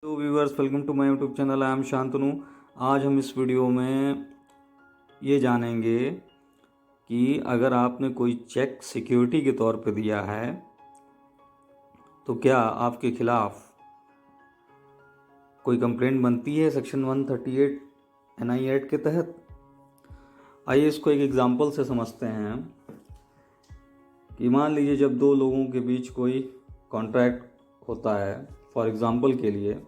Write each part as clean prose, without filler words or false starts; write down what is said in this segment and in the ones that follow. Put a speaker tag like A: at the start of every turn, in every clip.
A: तो viewers, welcome to my YouTube channel. I am Shantanu. आज हम इस वीडियो में ये जानेंगे कि अगर आपने कोई चेक सिक्योरिटी के तौर पर दिया है तो क्या आपके खिलाफ कोई कंप्लेंट बनती है सेक्शन 138 NI एक्ट के तहत। आइए इसको एक एग्जांपल से समझते हैं कि मान लीजिए जब दो लोगों के बीच कोई कॉन्ट्रैक्ट होता है, फॉर एग्जांपल के लिए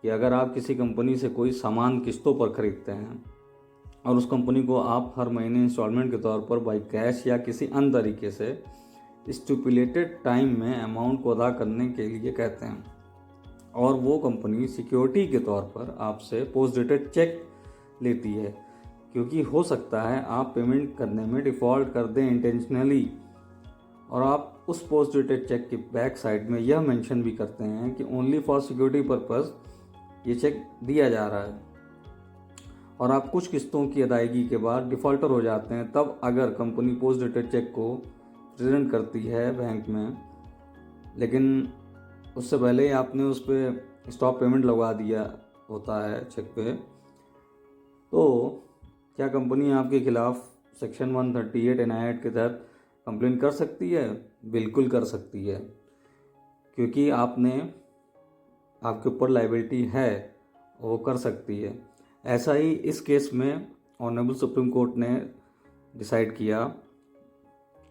A: कि अगर आप किसी कंपनी से कोई सामान किस्तों पर ख़रीदते हैं और उस कंपनी को आप हर महीने इंस्टॉलमेंट के तौर पर बाई कैश या किसी अन्य तरीके से स्टिपुलेटेड टाइम में अमाउंट को अदा करने के लिए कहते हैं, और वो कंपनी सिक्योरिटी के तौर पर आपसे पोस्ट डेटेड चेक लेती है, क्योंकि हो सकता है आप पेमेंट करने में डिफ़ॉल्ट कर दें इंटेंशनली, और आप उस पोस्ट डेटेड चेक के बैक साइड में यह मेंशन भी करते हैं कि ओनली फॉर सिक्योरिटी पर्पस ये चेक दिया जा रहा है, और आप कुछ किस्तों की अदायगी के बाद डिफ़ॉल्टर हो जाते हैं। तब अगर कंपनी पोस्ट डेटेड चेक को प्रेजेंट करती है बैंक में, लेकिन उससे पहले ही आपने उस पर स्टॉप पेमेंट लगवा दिया होता है चेक पे, तो क्या कंपनी आपके खिलाफ सेक्शन 138 NI एक्ट के तहत कंप्लेन कर सकती है? बिल्कुल कर सकती है, क्योंकि आपके ऊपर लाइबिलिटी है, वो कर सकती है। ऐसा ही इस केस में ऑनरेबल सुप्रीम कोर्ट ने डिसाइड किया,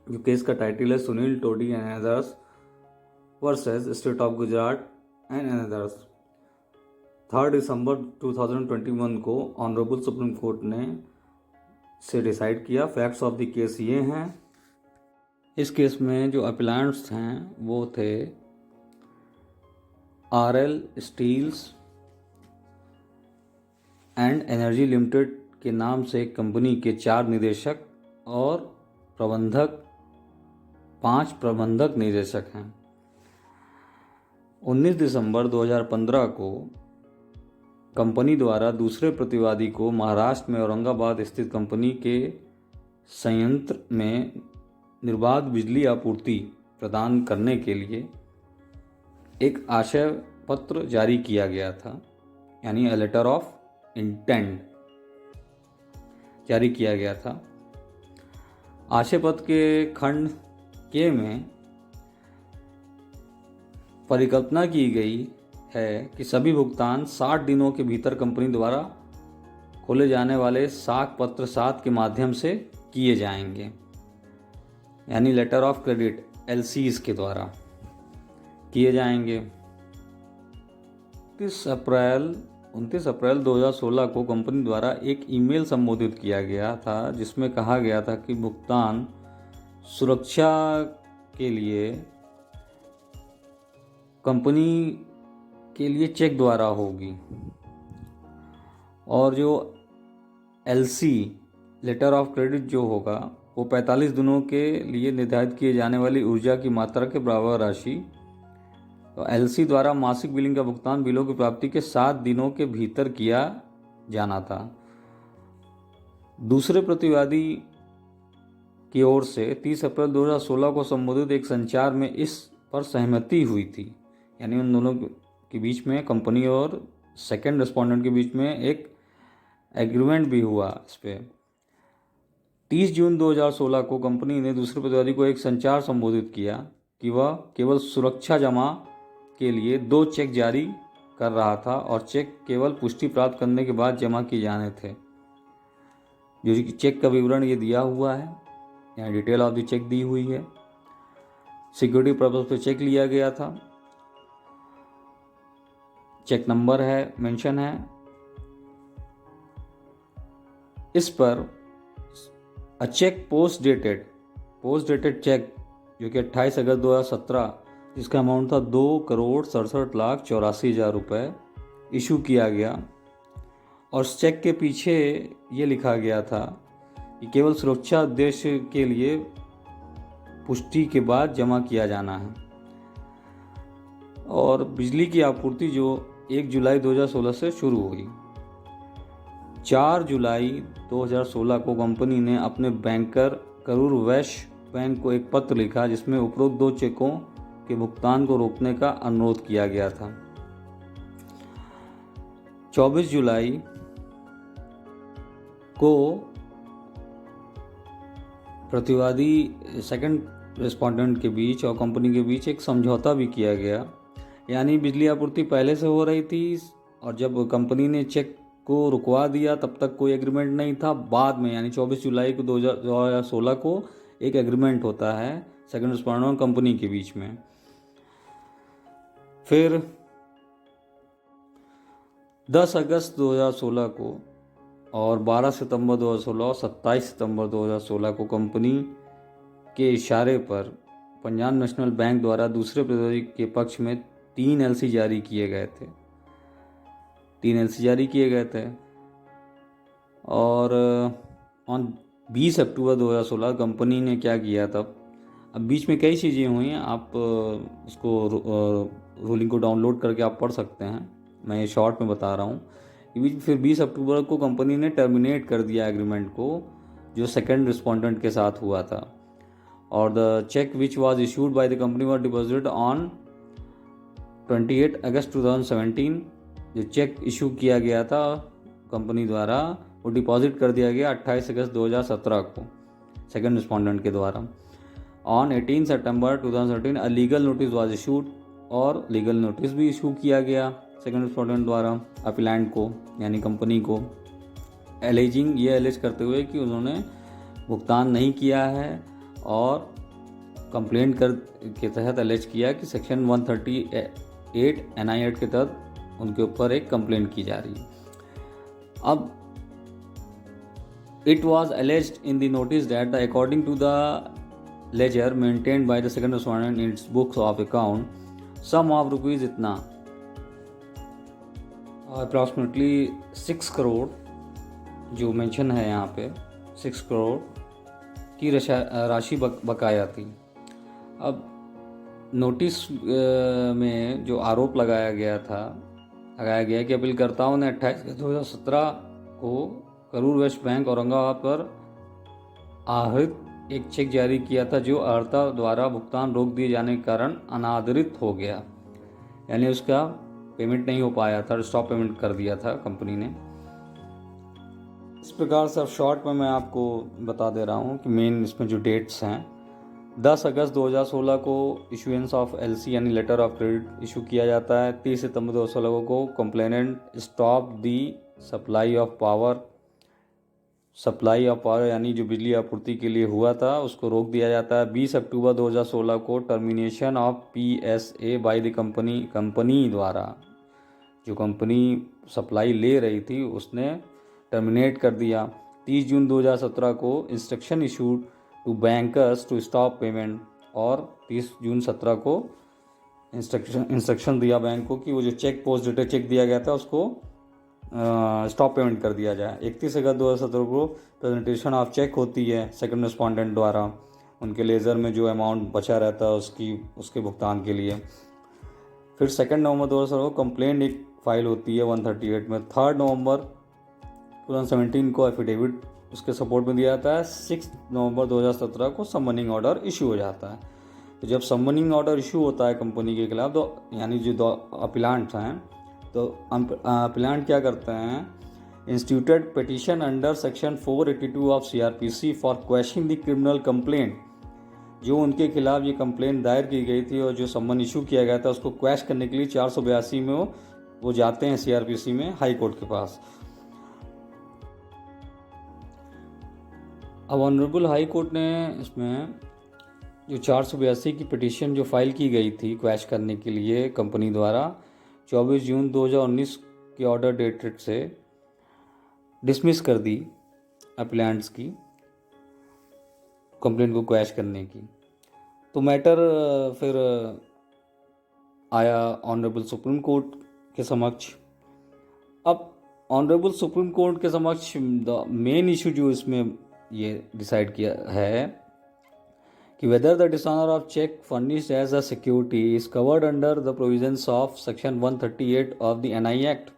A: जो केस का टाइटल है Sunil Todi and others versus state of Gujarat and others. 3 दिसंबर 2021 को ऑनरेबल सुप्रीम कोर्ट ने से डिसाइड किया। फैक्ट्स ऑफ द केस ये हैं। इस केस में जो अपीलेंट्स हैं वो थे RL steels and energy limited के नाम से कंपनी के 4 निदेशक और 5 प्रबंधक निदेशक हैं। 19 दिसंबर 2015 को कंपनी द्वारा दूसरे प्रतिवादी को महाराष्ट्र में औरंगाबाद स्थित कंपनी के संयंत्र में निर्बाध बिजली आपूर्ति प्रदान करने के लिए एक आशय पत्र जारी किया गया था, यानी अ लेटर ऑफ इंटेंट जारी किया गया था। आशय पत्र के खंड के में परिकल्पना की गई है कि सभी भुगतान 60 दिनों के भीतर कंपनी द्वारा खोले जाने वाले साख पत्र 7 के माध्यम से किए जाएंगे, यानी लेटर ऑफ क्रेडिट LCs के द्वारा किए जाएंगे। 29 अप्रैल 2016 को कंपनी द्वारा एक ईमेल संबोधित किया गया था, जिसमें कहा गया था कि भुगतान सुरक्षा के लिए कंपनी के लिए चेक द्वारा होगी, और जो LC लेटर ऑफ क्रेडिट जो होगा वो 45 दिनों के लिए निर्धारित किए जाने वाली ऊर्जा की मात्रा के बराबर राशि, तो LC द्वारा मासिक बिलिंग का भुगतान बिलों की प्राप्ति के 7 दिनों के भीतर किया जाना था। दूसरे प्रतिवादी की ओर से 30 अप्रैल 2016 को संबोधित एक संचार में इस पर सहमति हुई थी, यानी उन दोनों के बीच में, कंपनी और सेकंड रेस्पोंडेंट के बीच में एक एग्रीमेंट भी हुआ इस पर। 30 जून 2016 को कंपनी ने दूसरे प्रतिवादी को एक संचार संबोधित किया कि वह केवल सुरक्षा जमा के लिए 2 चेक जारी कर रहा था, और चेक केवल पुष्टि प्राप्त करने के बाद जमा किए जाने थे। जो कि चेक का विवरण ये दिया हुआ है, यहाँ डिटेल ऑफ द चेक दी हुई है। सिक्योरिटी पर्पस पे चेक लिया गया था, चेक नंबर है, मेंशन है इस पर। अ चेक पोस्ट डेटेड चेक जो कि 28 अगस्त 2017, जिसका अमाउंट था 2,67,84,000 रुपये, इशू किया गया, और उस चेक के पीछे ये लिखा गया था कि केवल सुरक्षा उद्देश्य के लिए पुष्टि के बाद जमा किया जाना है। और बिजली की आपूर्ति जो 1 जुलाई 2016 से शुरू हुई। 4 जुलाई 2016 को कंपनी ने अपने बैंकर करूर वैश्य बैंक को एक पत्र लिखा, जिसमें उपरोक्त 2 चेकों के भुगतान को रोकने का अनुरोध किया गया था। 24 जुलाई को प्रतिवादी सेकंड रिस्पोंडेंट के बीच और कंपनी के बीच एक समझौता भी किया गया। यानी बिजली आपूर्ति पहले से हो रही थी और जब कंपनी ने चेक को रुकवा दिया तब तक कोई एग्रीमेंट नहीं था। बाद में यानी 24 जुलाई को 2016 को एक एग्रीमेंट होता है सेकंड रिस्पोंडेंट और कंपनी के बीच में। फिर 10 अगस्त 2016 को और 12 सितंबर 2016 और 27 सितंबर 2016 को कंपनी के इशारे पर पंजाब नेशनल बैंक द्वारा दूसरे प्रतिवादी के पक्ष में 3 एलसी जारी किए गए थे। और ऑन 20 अक्टूबर 2016 कंपनी ने क्या किया तब, अब बीच में कई चीज़ें हुई हैं, आप उसको रूलिंग को डाउनलोड करके आप पढ़ सकते हैं, मैं ये शॉर्ट में बता रहा हूँ। फिर 20 अक्टूबर को कंपनी ने टर्मिनेट कर दिया एग्रीमेंट को जो सेकंड रिस्पोंडेंट के साथ हुआ था। और the cheque which was issued by the company was deposited on 28 August 2017। जो चेक इशू किया गया था कंपनी द्वारा वो डिपॉजिट कर दिया गया 28 अगस्त 2017 को सेकंड रिस्पोंडेंट के द्वारा। On 18 September 2013 a legal notice was issued, और लीगल नोटिस भी इशू किया गया सेकंड रिस्पोंडेंट द्वारा अपीलेंट को यानी कंपनी को, एलिजिंग ये एलिज करते हुए कि उन्होंने भुगतान नहीं किया है और कंप्लेंट कर के तहत एलिज किया कि सेक्शन 138 NI एक्ट के तहत उनके ऊपर एक कंप्लेंट की जा रही है। अब it was alleged in the notice that according to the ledger maintained by the second respondent in its books of account sum of rupees इतना अप्रॉक्सीमेटली 6 करोड़ जो मेंशन है यहाँ पे 6 करोड़ की राशि बकाया थी। अब नोटिस में जो आरोप लगाया गया कि अपीलकर्ताओं ने 28 2017 को करूर वेस्ट बैंक औरंगाबाद पर आहरित एक चेक जारी किया था जो अर्ता द्वारा भुगतान रोक दिए जाने के कारण अनादरित हो गया, यानी उसका पेमेंट नहीं हो पाया था, स्टॉप पेमेंट कर दिया था कंपनी ने। इस प्रकार से अब शॉर्ट में मैं आपको बता दे रहा हूँ कि मेन इसमें जो डेट्स हैं, 10 अगस्त 2016 को इशुएंस ऑफ LC यानी लेटर ऑफ क्रेडिट इशू किया जाता है। 30 सितंबर 2016 को complainant stop the supply of power यानी जो बिजली आपूर्ति के लिए हुआ था उसको रोक दिया जाता है। 20 अक्टूबर 2016 को termination of PSA bye the company द्वारा, जो कंपनी सप्लाई ले रही थी उसने टर्मिनेट कर दिया। 30 जून 2017 को instruction issued to bankers to stop payment, और 30 जून 17 को इंस्ट्रक्शन दिया बैंक को कि वो जो चेक पोस्ट डेटेड चेक दिया गया था उसको स्टॉप पेमेंट कर दिया जाए। 31 अगस्त 2017 को प्रेजेंटेशन ऑफ चेक होती है सेकंड रिस्पोंडेंट द्वारा उनके लेज़र में जो अमाउंट बचा रहता है उसके भुगतान के लिए। फिर 2 नवंबर 2017 को कंप्लेंट एक फाइल होती है 138 में। 3 नवंबर 2017 को एफिडेविट उसके सपोर्ट में दिया जाता है। 6 नवंबर 2017 को समनिंग ऑर्डर इशू हो जाता है। तो जब समनिंग ऑर्डर इशू होता है कंपनी के खिलाफ तो यानी जो अपीलेंट हैं तो अपीलेंट क्या करते हैं, instituted petition under section 482 of CRPC for questioning the criminal complaint, जो उनके खिलाफ ये कंप्लेंट दायर की गई थी और जो सम्मन इशू किया गया था उसको क्वेश्चन करने के लिए 482 में वो जाते हैं CRPC में हाई कोर्ट के पास। अब ऑनरेबल हाई कोर्ट ने इसमें जो 482 की पिटीशन जो फाइल की गई थी क्वैश करने के लिए कंपनी द्वारा 24 जून 2019 के ऑर्डर डेटेड से डिसमिस कर दी अपीलेंट्स की कंप्लेंट को क्वैश करने की। तो मैटर फिर आया ऑनरेबल सुप्रीम कोर्ट के समक्ष। अब ऑनरेबल सुप्रीम कोर्ट के समक्ष द मेन इशू जो इसमें ये डिसाइड किया है कि whether the dishonor of check furnished as a security is covered under the provisions of section 138 of the NI Act।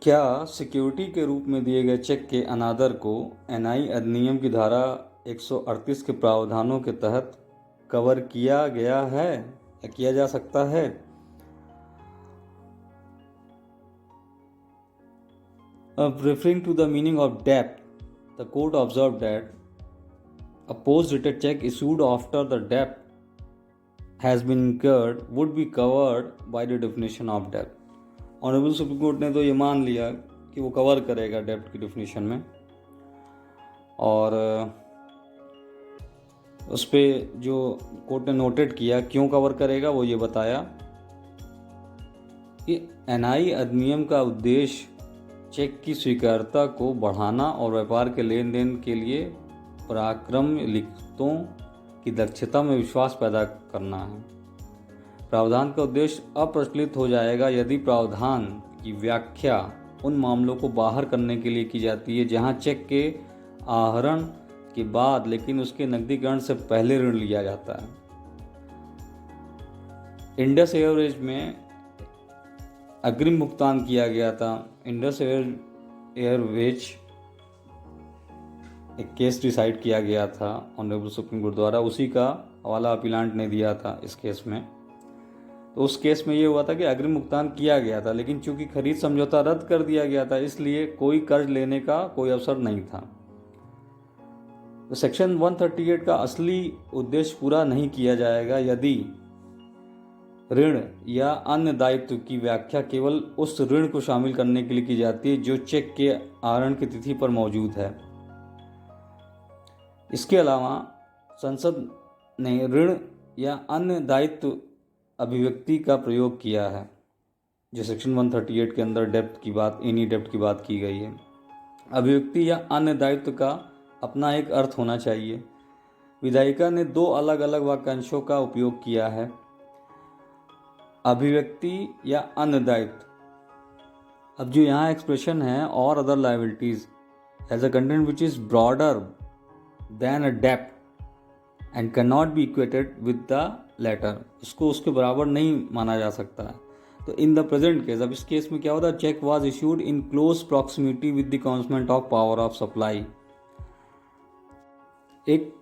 A: क्या सिक्योरिटी के रूप में दिए गए चेक के अनादर को NI अधिनियम की धारा 138 के प्रावधानों के तहत कवर किया गया है? किया जा सकता है। Referring to the meaning of debt, the court observed that a post-dated check issued after the debt has been incurred would be covered by the definition of debt. Honourable supreme court ने तो ये मान लिया कि वो cover करेगा डेप्ट की definition में, और उस पर जो कोर्ट ने नोटेड किया क्यों कवर करेगा वो ये बताया कि एनआई अधिनियम का उद्देश्य चेक की स्वीकार्यता को बढ़ाना और व्यापार के लेन देन के लिए पराक्रम लिखतों की दक्षता में विश्वास पैदा करना है। प्रावधान का उद्देश्य अप्रचलित हो जाएगा यदि प्रावधान की व्याख्या उन मामलों को बाहर करने के लिए की जाती है जहां चेक के आहरण के बाद लेकिन उसके नकदीकरण से पहले ऋण लिया जाता है। इंडस एयरवेज में अग्रिम भुगतान किया गया था। इंडस एयरवेज एक केस डिसाइड किया गया था ऑनरेबल सुप्रीम कोर्ट द्वारा, उसी का हवाला अपीलांट ने दिया था इस केस में। तो उस केस में ये हुआ था कि अग्रिम भुगतान किया गया था लेकिन चूंकि खरीद समझौता रद्द कर दिया गया था इसलिए कोई कर्ज लेने का कोई अवसर नहीं था। तो सेक्शन 138 का असली उद्देश्य पूरा नहीं किया जाएगा यदि ऋण या अन्य दायित्व की व्याख्या केवल उस ऋण को शामिल करने के लिए की जाती है जो चेक के आहरण की तिथि पर मौजूद है। इसके अलावा संसद ने ऋण या अन्य दायित्व अभिव्यक्ति का प्रयोग किया है जो सेक्शन 138 के अंदर डेप्ट की बात, एनी डेप्ट की बात की गई है। अभिव्यक्ति या अन्य दायित्व का अपना एक अर्थ होना चाहिए। विधायिका ने दो अलग अलग वाक्यांशों का उपयोग किया है, अभिव्यक्ति या अन्य दायित्व। अब जो यहाँ एक्सप्रेशन है और other liabilities has a content which is broader than a डेप्ट and can not be equated with the latter, उसको उसके बराबर नहीं माना जा सकता है। तो इन द प्रेजेंट केस, अब इस केस में क्या होता है, cheque was issued in close proximity with the commencement of power of supply. एक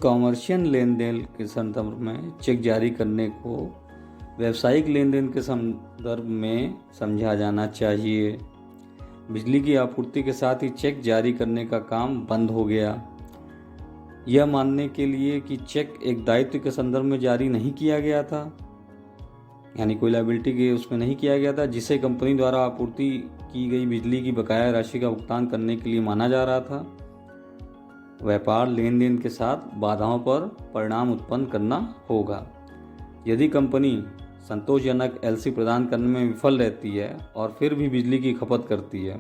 A: कॉमर्शियल लेन देन के संदर्भ में चेक जारी करने को व्यावसायिक लेन देन के संदर्भ में समझा जाना चाहिए। बिजली की आपूर्ति के साथ ही चेक जारी करने का काम बंद हो गया। यह मानने के लिए कि चेक एक दायित्व के संदर्भ में जारी नहीं किया गया था, यानी कोई लायबिलिटी के उसमें नहीं किया गया था जिसे कंपनी द्वारा आपूर्ति की गई बिजली की बकाया राशि का भुगतान करने के लिए माना जा रहा था, व्यापार लेन देन के साथ बाधाओं पर परिणाम उत्पन्न करना होगा। यदि कंपनी संतोषजनक एलसी प्रदान करने में विफल रहती है और फिर भी बिजली की खपत करती है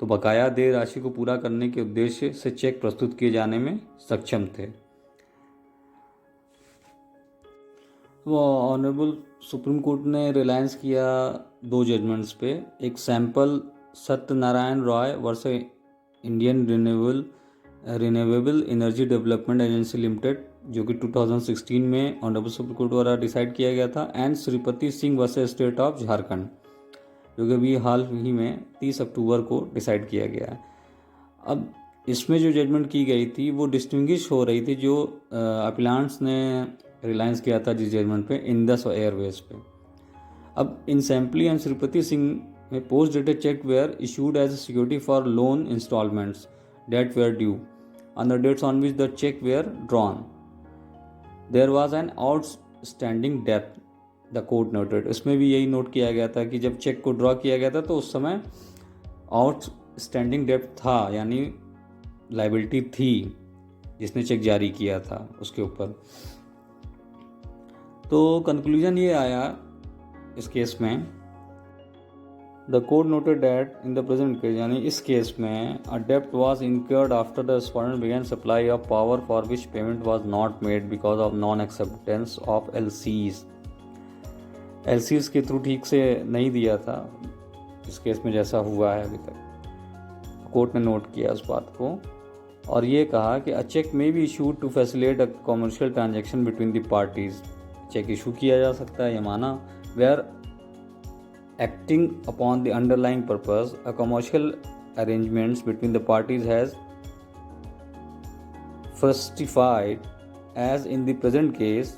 A: तो बकाया देय राशि को पूरा करने के उद्देश्य से चेक प्रस्तुत किए जाने में सक्षम थे। वो ऑनरेबल सुप्रीम कोर्ट ने रिलायंस किया दो जजमेंट्स पे, एक sample Satyanarayan Roy versus Indian renewable energy development agency limited जो कि 2016 में ऑनरेबल सुप्रीम कोर्ट द्वारा डिसाइड किया गया था, and Shripati Singh versus state of Jharkhand जो कि अभी हाल ही में 30 अक्टूबर को डिसाइड किया गया है। अब इसमें जो जजमेंट की गई थी वो डिस्टिंग्विश हो रही थी जो अपीलांट्स ने रिलायंस किया था जिस जजमेंट पे, इंडस एयरवेज पे। अब इन सैम्पली एंड श्रीपति सिंह में post dated cheque were issued as security for loan instalments that were due on the dates on which the cheque were drawn. There was an outstanding डेप्ट द कोर्ट नोटेड। इसमें भी यही note किया गया था कि जब चेक को ड्रॉ किया गया था तो उस समय आउटस्टैंडिंग डेप्ट था, यानी लायबिलिटी थी जिसने चेक जारी किया था उसके ऊपर। तो कंक्लूजन ये आया इस केस में, the court noted that in the present case, यानी इस केस में अ डेप्ट was incurred after the respondent began supply of power for which payment was not made because of non acceptance of LCs के through ठीक से नहीं दिया था इस केस में जैसा हुआ है अभी तक। कोर्ट ने नोट किया उस बात को और ये कहा कि a cheque may be issued to facilitate a commercial transaction between the parties. Cheque issue किया जा सकता है, ये माना, were acting upon the underlying purpose a commercial arrangements between the parties has fructified, as in the present case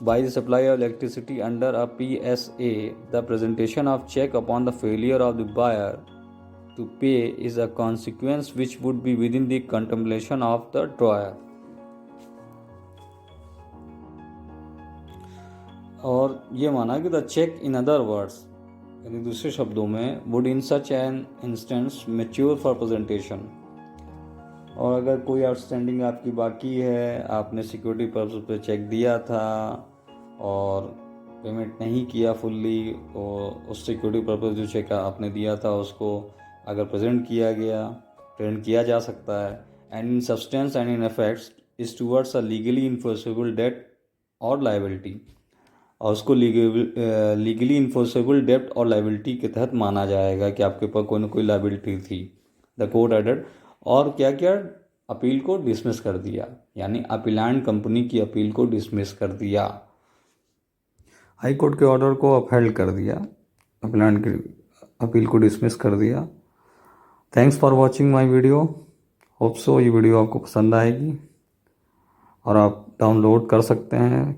A: by the supply of electricity under a PSA, the presentation of check upon the failure of the buyer to pay is a consequence which would be within the contemplation of the drawer. और ये माना कि the cheque in other words, यानी दूसरे शब्दों में, would in such an instance mature for presentation. और अगर कोई आउटस्टैंडिंग आपकी बाकी है, आपने सिक्योरिटी पर्पस पे चेक दिया था और पेमेंट नहीं किया फुल्ली, और उस सिक्योरिटी पर्पस जो चेक आपने दिया था उसको अगर प्रेजेंट किया जा सकता है, and in substance and in effects is towards a legally enforceable debt और लाइबिलिटी, और उसको लीगली इन्फोर्सेबल डेब्ट और लाइबिलिटी के तहत माना जाएगा कि आपके ऊपर कोई ना कोई लाइबिलिटी थी। द कोर्ट एडेड, और क्या किया, अपील को डिसमिस कर दिया, यानी अपीलेंट कंपनी की अपील को डिसमिस कर दिया, हाई कोर्ट के ऑर्डर को अपहेल्ड कर दिया, अपीलेंट की अपील को डिसमिस कर दिया। Thanks for watching my video. Hope so ये वीडियो आपको पसंद आएगी और आप डाउनलोड कर सकते हैं।